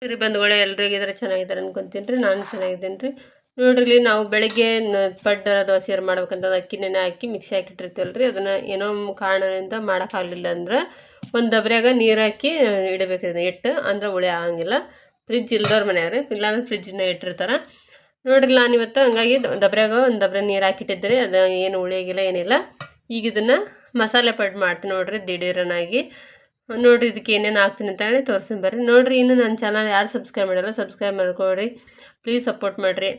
ಸರಿ ಬಂಧುಗಳೇ, ಎಲ್ರಿಗೂ ಇದ್ರೆ ಚೆನ್ನಾಗಿದ್ದಾರೆ ಅನ್ಕೊಂತೀನಿ ರೀ. ನಾನು ಚೆನ್ನಾಗಿದ್ದೀನಿ ರೀ. ನೋಡ್ರಿ, ಇಲ್ಲಿ ನಾವು ಬೆಳಗ್ಗೆ ಪಡ್ಡ ದೋಸೆ ಮಾಡ್ಬೇಕಂತ ಅಕ್ಕಿ ನೆನೆ ಹಾಕಿ ಮಿಕ್ಸಿ ಹಾಕಿಟ್ಟಿರ್ತೀವಲ್ಲ ರೀ. ಅದನ್ನು ಏನೋ ಕಾರಣದಿಂದ ಮಾಡೋಕ್ಕಾಗಲಿಲ್ಲ ಅಂದ್ರೆ ಒಂದು ದಬ್ರ್ಯಾಗ ನೀರು ಹಾಕಿ ಇಡಬೇಕ್ರಿ. ಇಟ್ಟು ಅಂದ್ರೆ ಹುಳಿ ಆಗಂಗಿಲ್ಲ. ಫ್ರಿಜ್ ಇಲ್ದವ್ರ ಮನ್ಯಾಗ ರೀ, ಇಲ್ಲಾಂದ್ರೆ ಫ್ರಿಜ್ಜನ್ನ ಇಟ್ಟಿರ್ತಾರೆ. ನೋಡ್ರಿ, ನಾನು ಇವತ್ತು ಹಂಗಾಗಿ ದಬ್ರ್ಯಾಗ ಒಂದು ದಬ್ರೆ ನೀರು ಹಾಕಿಟ್ಟಿದ್ದೆ. ಅದು ಏನು ಉಳಿಯಾಗಿಲ್ಲ, ಏನಿಲ್ಲ. ಈಗ ಇದನ್ನು ಮಸಾಲೆ ಪಡ್ಡು ಮಾಡ್ತೀನಿ ನೋಡ್ರಿ, ದಿಢೀರನಾಗಿ. ನೋಡಿರಿ, ಇದಕ್ಕೆ ಏನೇನು ಹಾಕ್ತೀನಿ ಅಂತ ಹೇಳಿ ತೋರಿಸ್ತೀನಿ ಬರ್ರಿ. ನೋಡಿರಿ, ಇನ್ನು ನನ್ನ ಚಾನಲ್ ಯಾರು ಸಬ್ಸ್ಕ್ರೈಬ್ ಮಾಡಿಲ್ಲ, ಸಬ್ಸ್ಕ್ರೈಬ್ ಮಾಡ್ಕೊಳ್ರಿ. ಪ್ಲೀಸ್ ಸಪೋರ್ಟ್ ಮಾಡಿರಿ.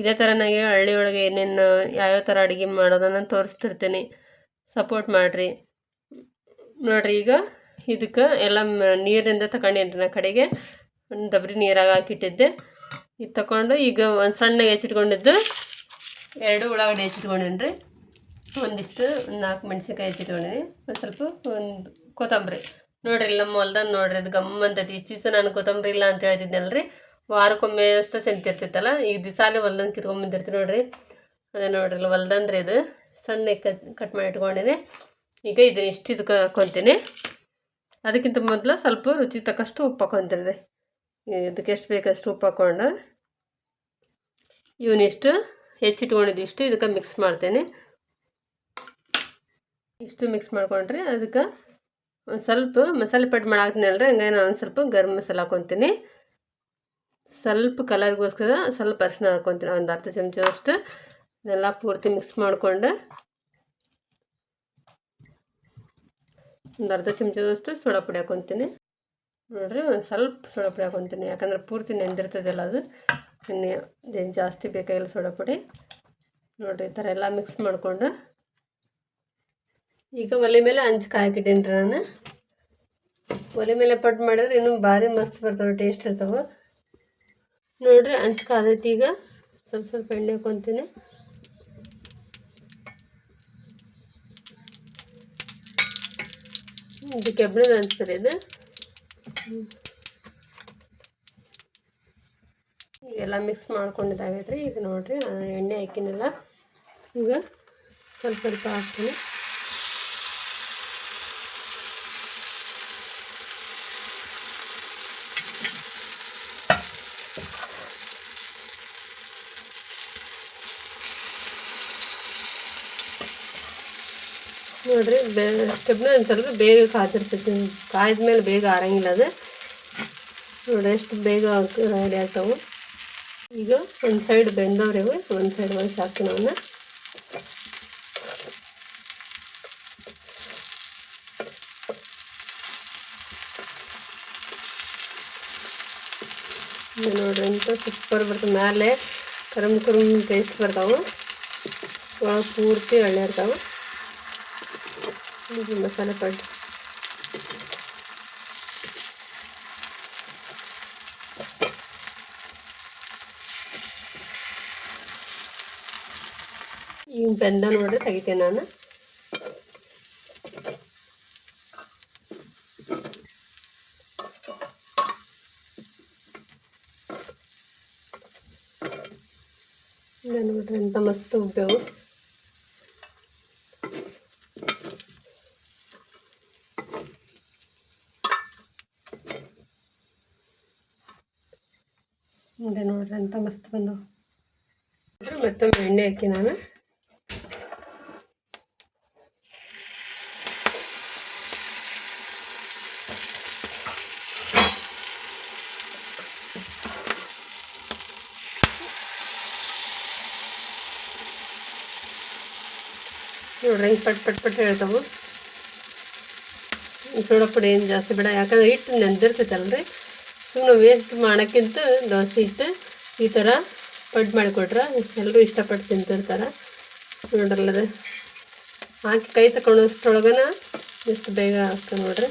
ಇದೇ ಥರ ನನಗೆ ಹಳ್ಳಿ ಒಳಗೆ ಏನೇನು ಯಾವ್ಯಾವ ಥರ ಅಡುಗೆ ಮಾಡೋದನ್ನು ತೋರಿಸ್ತಿರ್ತೀನಿ. ಸಪೋರ್ಟ್ ಮಾಡಿರಿ. ನೋಡಿರಿ, ಈಗ ಇದಕ್ಕೆ ಎಲ್ಲ ನೀರಿಂದ ತಗೊಂಡೇನ್ರಿ. ನಾ ಕಡೆಗೆ ಒಂದು ದಬ್ರಿ ನೀರಾಗ ಹಾಕಿಟ್ಟಿದ್ದೆ. ಇದು ತಗೊಂಡು ಈಗ ಒಂದು ಸಣ್ಣಗೆ ಹೆಚ್ಚಿಟ್ಕೊಂಡಿದ್ದು 2 ಉಳ್ಳಾಗಡ್ಡೆ ಹೆಚ್ಚಿಟ್ಕೊಂಡೇನಿ ರೀ. ಒಂದಿಷ್ಟು 4 ಮೆಣಸಿನ್ಕಾಯಿ ಹೆಚ್ಚಿಟ್ಕೊಂಡಿನಿ. ಒಂದು ಸ್ವಲ್ಪ ಒಂದು ಕೊತ್ತಂಬರಿ. ನೋಡ್ರಿ, ನಮ್ಮ ಹೊಲ್ದಾಗ ನೋಡ್ರಿ, ಅದು ಗಮ್ಮಂತೈತಿ. ಇಷ್ಟು ದಿವಸ ನಾನು ಕೊತ್ತಂಬರಿ ಇಲ್ಲ ಅಂತ ಹೇಳ್ತಿದ್ನಲ್ಲ ರೀ. ವಾರಕ್ಕೊಮ್ಮೆ ಅಷ್ಟು ಸೆಂತಿರ್ತಿತ್ತಲ್ಲ. ಈಗ ದಿಸಾಲೆ ಹೊಲ್ದಂದು ಕಿತ್ಕೊಂಡ್ಬಂದಿರ್ತೀವಿ ನೋಡ್ರಿ. ಅದೇ ನೋಡ್ರಿ, ಇಲ್ಲ ಹೊಲ್ದಂದ್ರೆ ಇದು ಸಣ್ಣ ಕಟ್ ಮಾಡಿ ಇಟ್ಕೊಂಡಿನಿ. ಈಗ ಇದನ್ನ ಇಷ್ಟು ಇದಕ್ಕೆ ಹಾಕ್ಕೊತೀನಿ. ಅದಕ್ಕಿಂತ ಮೊದಲು ಸ್ವಲ್ಪ ರುಚಿ ತಕ್ಕಷ್ಟು ಉಪ್ಪು ಹಾಕ್ಕೊತೀನಿ. ಇದಕ್ಕೆ ಎಷ್ಟು ಬೇಕಷ್ಟು ಉಪ್ಪು ಹಾಕ್ಕೊಂಡು ಇವನಿಷ್ಟು ಹೆಚ್ಚಿಟ್ಕೊಂಡಿದ್ದು ಇಷ್ಟು ಇದಕ್ಕೆ ಮಿಕ್ಸ್ ಮಾಡ್ತೇನೆ. ಇಷ್ಟು ಮಿಕ್ಸ್ ಮಾಡ್ಕೊಂಡ್ರೆ ಅದಕ್ಕೆ ಒಂದು ಸ್ವಲ್ಪ ಮಸಾಲೆ ಪಡ್ಡು ಮಾಡಾಕ್ತೀನಲ್ರಿ. ಹಂಗಾಗಿ ನಾನು ಒಂದು ಸ್ವಲ್ಪ ಗರಂ ಮಸಾಲೆ ಹಾಕ್ಕೊತೀನಿ. ಸ್ವಲ್ಪ ಕಲರ್ಗೋಸ್ಕರ ಸ್ವಲ್ಪ ಅರಿಶಿನ ಹಾಕ್ಕೊತೀನಿ, ಒಂದು ಅರ್ಧ ಚಮಚದಷ್ಟು. ಇದೆಲ್ಲ ಪೂರ್ತಿ ಮಿಕ್ಸ್ ಮಾಡಿಕೊಂಡು ಒಂದು ಅರ್ಧ ಚಮಚದಷ್ಟು ಸೋಡಾ ಪುಡಿ ಹಾಕ್ಕೊತೀನಿ. ನೋಡಿರಿ, ಒಂದು ಸ್ವಲ್ಪ ಸೋಡಾ ಪುಡಿ ಹಾಕ್ಕೊತೀನಿ, ಯಾಕಂದ್ರೆ ಪೂರ್ತಿ ನೆಂದಿರ್ತದಲ್ಲ ಅದು. ಇನ್ನೇನು ಜಾಸ್ತಿ ಬೇಕಾಗಿಲ್ಲ ಸೋಡಾ ಪುಡಿ. ನೋಡಿರಿ, ಈ ಥರ ಎಲ್ಲ ಮಿಕ್ಸ್ ಮಾಡಿಕೊಂಡು ಈಗ ಒಲೆ ಮೇಲೆ ಹಂಚು ಕಾಯ್ಕಿಟ್ಟೇನಿ ರೀ. ನಾನು ಒಲೆ ಮೇಲೆ ಪಡ್ಡು ಮಾಡಿದ್ರೆ ಇನ್ನೂ ಭಾರಿ ಮಸ್ತ್ ಬರ್ತಾವೆ, ಟೇಸ್ಟ್ ಇರ್ತಾವೆ. ನೋಡಿರಿ, ಹಂಚು ಕಾದೈತಿ. ಈಗ ಸ್ವಲ್ಪ ಸ್ವಲ್ಪ ಎಣ್ಣೆ ಹಾಕ್ಕೊತೀನಿ. ಇದು ಕೆಬ್ಬಣದ ಹಂಚು ಸರಿ ಇದು. ಈಗೆಲ್ಲ ಮಿಕ್ಸ್ ಮಾಡ್ಕೊಂಡಿದ್ದಾಗೈತ್ರಿ. ಈಗ ನೋಡಿರಿ, ನಾನು ಎಣ್ಣೆ ಹಾಕಿನಿಲ್ಲ. ಈಗ ಸ್ವಲ್ಪ ಸ್ವಲ್ಪ ಹಾಕ್ತೀನಿ. ನೋಡಿರಿ, ಕೆಬ್ಬಣ ಅಂತಂದ್ರೆ ಬೇಗ ಕಾದಿರ್ತೈತಿ. ಕಾಯ್ದ ಮೇಲೆ ಬೇಗ ಆರಂಗಿಲ್ಲ ಅದು. ನೋಡ್ರಿ, ಎಷ್ಟು ಬೇಗ ರೆಡಿ ಆಗ್ತಾವೆ. ಈಗ ಒಂದು ಸೈಡ್ ಬೆಂದವ್ರಿ, ಒಂದು ಸೈಡ್ ಒಂದು ಹಾಕ್ತೀನಿ ಅವನ್ನ. ನೋಡ್ರಿ, ಅಂತ ಸೂಪರ್ ಬರ್ತವೆ. ಮೇಲೆ ಕರಮ್ ಟೇಸ್ಟ್ ಬರ್ತಾವೆ. ಒಳಗೆ ಪೂರ್ತಿ ಒಳ್ಳೆ ಇರ್ತಾವೆ. ಮಸಾಲೆ ಪಡ್ಡು ಈಗ ಬೆಂದ ನೋಡ್ರಿ, ತೆಗಿತೇನೆ ನಾನು. ನೋಡ್ರಿ, ಅಂತ ಮಸ್ತ್ ಉಬ್ಬೇವು. ನೋಡ್ರಿ, ಅಂತ ಮಸ್ತ್ ಬಂದವು. ಮತ್ತೊಮ್ಮೆ ಎಣ್ಣೆ ಹಾಕಿ ನಾನು ನೋಡ್ರಿ, ಹಿಂಗೆ ಪಟ್ ಹೇಳ್ತಾವೆ. ಸೋಡಾ ಪುಡಿ ಏನು ಜಾಸ್ತಿ ಬೇಡ, ಯಾಕಂದ್ರೆ ಹಿಟ್ಟು ನೆಂದಿರ್ತೈತಲ್ರಿ. ಸುಮ್ಮನೆ ವೇಸ್ಟ್ ಮಾಡೋಕ್ಕಿಂತ ದೋಸೆ ಹಿಟ್ಟು ಈ ಥರ ಪಡ್ಡು ಮಾಡಿಕೊಟ್ರೆ ಎಲ್ಲರೂ ಇಷ್ಟಪಟ್ಟು ತಿಂತಿರ್ತಾರೆ. ನೋಡ್ರಲ್ಲದ ಹಾಕಿ ಕೈ ತಗೊಳ್ಳೋಷ್ಟ್ರೊಳಗನ ಎಷ್ಟು ಬೇಗ ಆಗ್ತದೆ ನೋಡ್ರಿ.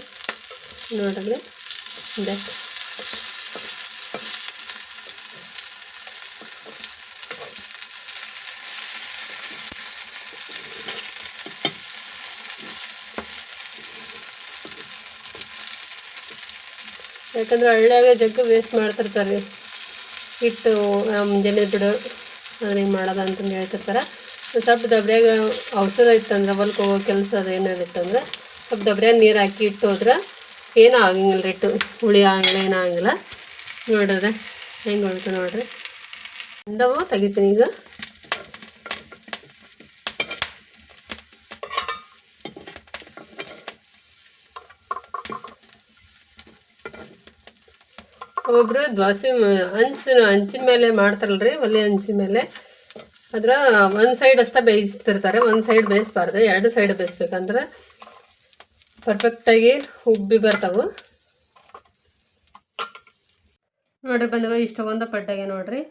ನೋಡ್ರಿ, ಇದೆ ಯಾಕಂದ್ರೆ ಹಳ್ಳಿಯಾಗ ಜಗ್ಗು ವೇಸ್ಟ್ ಮಾಡ್ತಿರ್ತಾರೆ. ಹಿಟ್ಟು ಮುಂಜಾನೆ ಬಿಡು ಅದನ್ನ ಹಿಂಗೆ ಮಾಡೋದ ಅಂತಂದು ಹೇಳ್ತಿರ್ತಾರೆ. ಸ್ವಲ್ಪ ದಬ್ರ್ಯಾಗ ಔಷಧ ಇತ್ತಂದ್ರೆ ಹೊಲ್ಕ್ಕೆ ಹೋಗೋ ಕೆಲಸ ಅದು ಏನಾಗಿತ್ತಂದ್ರೆ ಸ್ವಲ್ಪ ದಬ್ರ್ಯಾಗ ನೀರು ಹಾಕಿ ಇಟ್ಟು ಹೋದ್ರೆ ಏನೂ ಆಗಂಗಿಲ್ಲ. ಹಿಟ್ಟು ಹುಳಿ ಆಗಂಗಿಲ್ಲ, ಏನೂ ಆಗಂಗಿಲ್ಲ. ನೋಡಿದ್ರೆ ಹೆಂಗೆ ಉಳ್ತು ನೋಡ್ರಿ. ಅಂದವು ತೆಗಿತೀನಿ ಈಗ. ಒಬ್ಬರು ದೋಸೆ ಹಂಚಿನ ಮೇಲೆ ಮಾಡ್ತಾರಲ್ರಿ, ಒಲೆ ಹಂಚಿನ ಮೇಲೆ. ಅದ್ರ ಒಂದು ಸೈಡ್ ಅಷ್ಟೇ ಬೇಯಿಸ್ತಿರ್ತಾರೆ, ಒಂದು ಸೈಡ್ ಬೇಯಿಸ್ಬಾರ್ದು, 2 ಸೈಡ್ ಬೇಯಿಸ್ಬೇಕಂದ್ರೆ ಪರ್ಫೆಕ್ಟಾಗಿ ಉಬ್ಬಿ ಬರ್ತಾವೆ ನೋಡ್ರಿ. ಬಂದಿರೋ ಇಷ್ಟೊಂದು ಪಡ್ಡಾಗೆ ನೋಡ್ರಿ,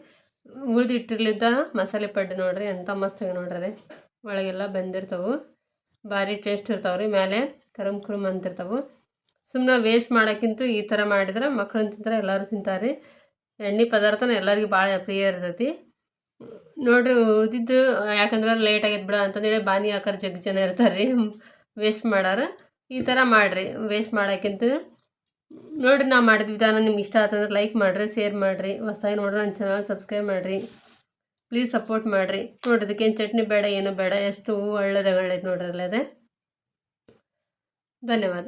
ಉಳಿದಿಟ್ಟಿರ್ಲಿದ್ದ ಮಸಾಲೆ ಪಡ್ಡು ನೋಡ್ರಿ ಎಂಥ ಮಸ್ತಾಗಿ ನೋಡ್ರಿ. ಒಳಗೆಲ್ಲ ಬಂದಿರ್ತಾವೆ, ಭಾರಿ ಟೇಸ್ಟ್ ಇರ್ತಾವ್ರಿ. ಮೇಲೆ ಕರಮ್ ಕುರುಮ್ ಅಂತಿರ್ತಾವೆ. ಸುಮ್ಮನೆ ವೇಸ್ಟ್ ಮಾಡೋಕ್ಕಿಂತ ಈ ಥರ ಮಾಡಿದ್ರೆ ಮಕ್ಕಳನ್ನ ತಿಂತಾರೆ, ಎಲ್ಲರೂ ತಿಂತಾರೆ. ಎಣ್ಣೆ ಪದಾರ್ಥನ ಎಲ್ಲರಿಗೂ ಭಾಳ ಪ್ರಿಯ ಇರ್ತೈತಿ ನೋಡ್ರಿ. ಉಳಿದಿದ್ದು ಯಾಕಂದ್ರೆ ಲೇಟಾಗಿ ಎದ್ದು ಬಿಡ ಅಂತಂದೇಳಿ ಬಾನಿ ಹಾಕೋರು ಜನ ಇರ್ತಾರೆ ರೀ, ವೇಸ್ಟ್ ಮಾಡಾರ. ಈ ಥರ ಮಾಡಿರಿ ವೇಸ್ಟ್ ಮಾಡೋಕ್ಕಿಂತ. ನೋಡಿರಿ ನಾ ಮಾಡಿದ ವಿಧಾನ ನಿಮ್ಗೆ ಇಷ್ಟ ಆತಂದ್ರೆ ಲೈಕ್ ಮಾಡಿರಿ, ಶೇರ್ ಮಾಡಿರಿ. ಹೊಸದಾಗಿ ನೋಡ್ರಿ ನನ್ನ ಚಾನಲ್ ಸಬ್ಸ್ಕ್ರೈಬ್ ಮಾಡಿರಿ, ಪ್ಲೀಸ್ ಸಪೋರ್ಟ್ ಮಾಡಿರಿ. ನೋಡಿರಿ ಇದಕ್ಕೇನು ಚಟ್ನಿ ಬೇಡ, ಏನು ಬೇಡ, ಎಷ್ಟು ಒಳ್ಳೆಯದಾಗೈತೆ ನೋಡ್ರಿ ಅಲ್ಲದೆ. ಧನ್ಯವಾದ.